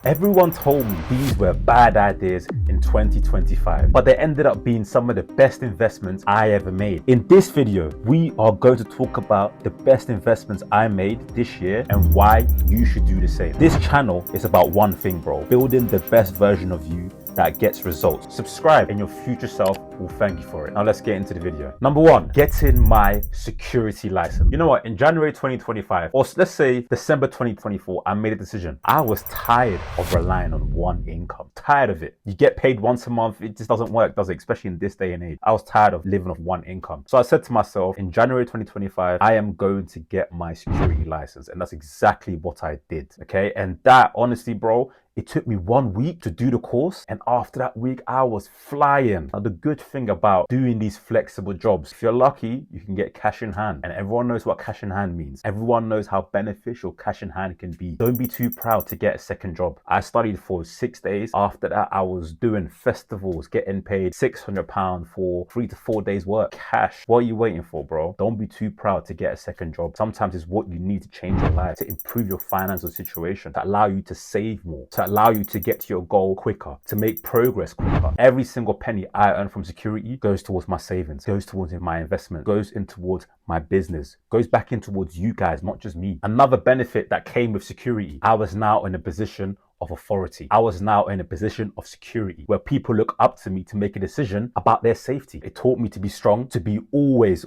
Everyone told me these were bad ideas in 2025, but they ended up being some of the best investments I ever made. In this video, we are going to talk about the best investments I made this year and why you should do the same. This channel is about one thing, bro: building the best version of you that gets results. Subscribe and your future self will thank you for it. Now let's get into the video. Number one, getting my security license. You know what? In January 2025, or let's say December 2024, I made a decision. I was tired of relying on one income. Tired of it. You get paid once a month. It just doesn't work, does it? Especially in this day and age. I was tired of living off one income. So I said to myself, in January 2025, I am going to get my security license. And that's exactly what I did. Okay. And that, honestly, bro, it took me 1 week to do the course, and after that week, I was flying. Now, the good thing about doing these flexible jobs, if you're lucky, you can get cash in hand, and everyone knows what cash in hand means. Everyone knows how beneficial cash in hand can be. Don't be too proud to get a second job. I studied for 6 days. After that, I was doing festivals, getting paid £600 for 3 to 4 days work. Cash. What are you waiting for, bro? Don't be too proud to get a second job. Sometimes it's what you need to change your life, to improve your financial situation, to allow you to save more, to allow you to get to your goal quicker, to make progress quicker. Every single penny I earn from security goes towards my savings, goes towards my investment, goes in towards my business, goes back in towards you guys, not just me. Another benefit that came with security, I was now in a position of authority. I was now in a position of security where people look up to me to make a decision about their safety. It taught me to be strong, to be always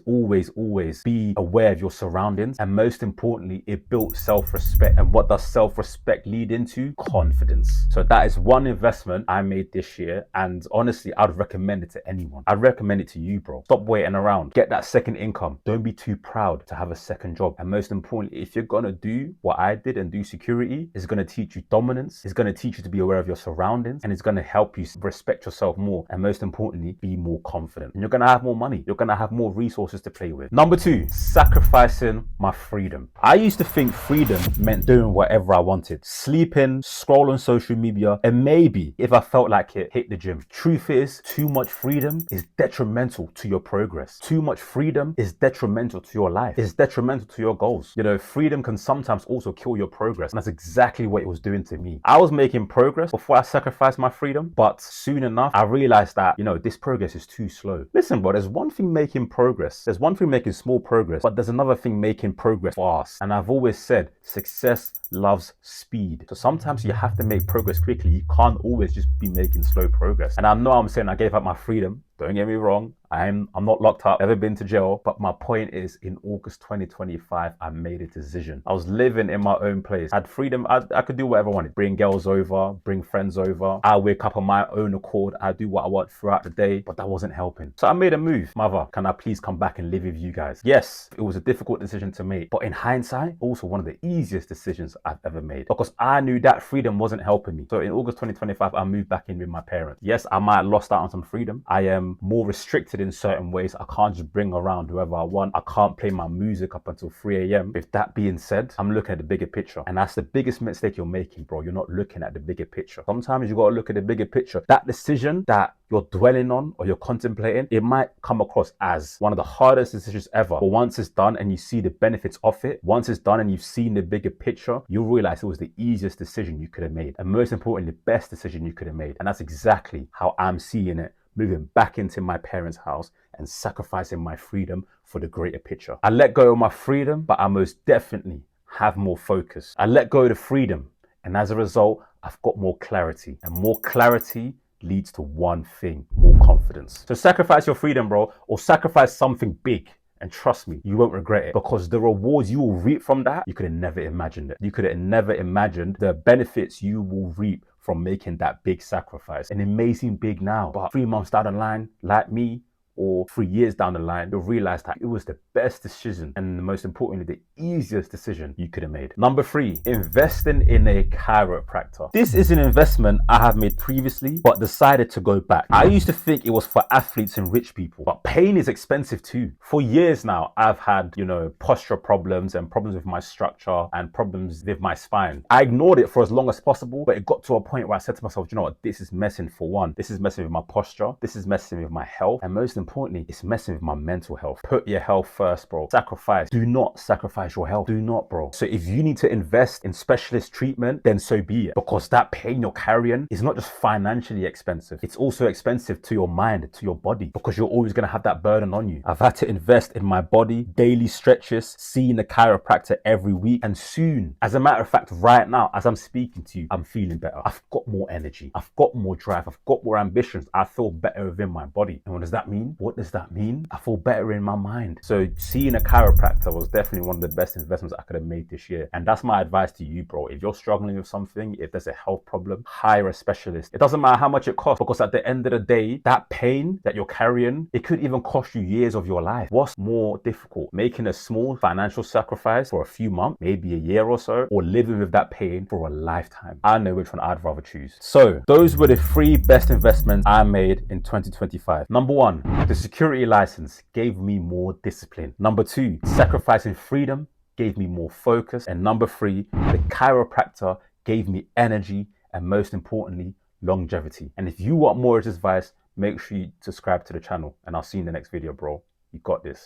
be aware of your surroundings. And most importantly, it built self-respect. And what does self-respect lead into? Confidence. So that is one investment I made this year. And honestly, I'd recommend it to anyone. I'd recommend it to you, bro. Stop waiting around. Get that second income. Don't be too proud to have a second job. And most importantly, if you're gonna do what I did and do security, it's gonna teach you dominance. It's going to teach you to be aware of your surroundings, and it's going to help you respect yourself more, and most importantly, be more confident. And you're going to have more money. You're going to have more resources to play with. Number two, sacrificing my freedom. I used to think freedom meant doing whatever I wanted, sleeping, scrolling social media, and maybe, if I felt like it, hit the gym. Truth is, too much freedom is detrimental to your progress. Too much freedom is detrimental to your life. It's detrimental to your goals. You know, freedom can sometimes also kill your progress, and that's exactly what it was doing to me. I was making progress before I sacrificed my freedom, but soon enough, I realized that, this progress is too slow. Listen, bro, there's one thing making progress. There's one thing making small progress, but there's another thing making progress fast. And I've always said, success loves speed. So sometimes you have to make progress quickly. You can't always just be making slow progress. And I know I'm saying I gave up my freedom. Don't get me wrong. I'm not locked up, never been to jail. But my point is, in August 2025, I made a decision. I was living in my own place. I had freedom. I could do whatever I wanted. Bring girls over, bring friends over. I wake up on my own accord. I do what I want throughout the day, but that wasn't helping. So I made a move. Mother, can I please come back and live with you guys? Yes, it was a difficult decision to make, but in hindsight, also one of the easiest decisions I've ever made, because I knew that freedom wasn't helping me. So in August 2025, I moved back in with my parents. Yes, I might have lost out on some freedom. I am more restricted in certain ways. I can't just bring around whoever I want. I can't play my music up until 3 a.m. With that being said, I'm looking at the bigger picture. And that's the biggest mistake you're making, bro. You're not looking at the bigger picture. Sometimes you got to look at the bigger picture. That decision that you're dwelling on or you're contemplating, it might come across as one of the hardest decisions ever. But once it's done and you see the benefits of it, once it's done and you've seen the bigger picture, you'll realize it was the easiest decision you could have made. And most importantly, the best decision you could have made. And that's exactly how I'm seeing it, moving back into my parents' house and sacrificing my freedom for the greater picture. I let go of my freedom, but I most definitely have more focus. I let go of the freedom, and as a result, I've got more clarity. And more clarity leads to one thing: more confidence. So sacrifice your freedom, bro, or sacrifice something big. And trust me, you won't regret it, because the rewards you will reap from that, you could have never imagined it. You could have never imagined the benefits you will reap from making that big sacrifice. An amazing big now, but 3 months down the line, like me, or 3 years down the line, you'll realize that it was the best decision and most importantly, the easiest decision you could have made. Number three, investing in a chiropractor. This is an investment I have made previously, but decided to go back. I used to think it was for athletes and rich people, but pain is expensive too. For years now, I've had, posture problems and problems with my structure and problems with my spine. I ignored it for as long as possible, but it got to a point where I said to myself, you know what, this is messing for one. This is messing with my posture. This is messing with my health. And most importantly, it's messing with my mental health. Put your health first, bro. Sacrifice. Do not sacrifice your health. Do not, bro. So if you need to invest in specialist treatment, then so be it. Because that pain you're carrying is not just financially expensive. It's also expensive to your mind, to your body, because you're always going to have that burden on you. I've had to invest in my body, daily stretches, seeing a chiropractor every week, and soon, as a matter of fact, right now, as I'm speaking to you, I'm feeling better. I've got more energy. I've got more drive. I've got more ambitions. I feel better within my body. And what does that mean? What does that mean? I feel better in my mind. So seeing a chiropractor was definitely one of the best investments I could have made this year. And that's my advice to you, bro. If you're struggling with something, if there's a health problem, hire a specialist. It doesn't matter how much it costs, because at the end of the day, that pain that you're carrying, it could even cost you years of your life. What's more difficult? Making a small financial sacrifice for a few months, maybe a year or so, or living with that pain for a lifetime? I know which one I'd rather choose. So those were the 3 best investments I made in 2025. Number 1, the security license gave me more discipline. Number 2, sacrificing freedom gave me more focus. And number 3, the chiropractor gave me energy and, most importantly, longevity. And if you want more of this advice, make sure you subscribe to the channel, and I'll see you in the next video, bro. You got this.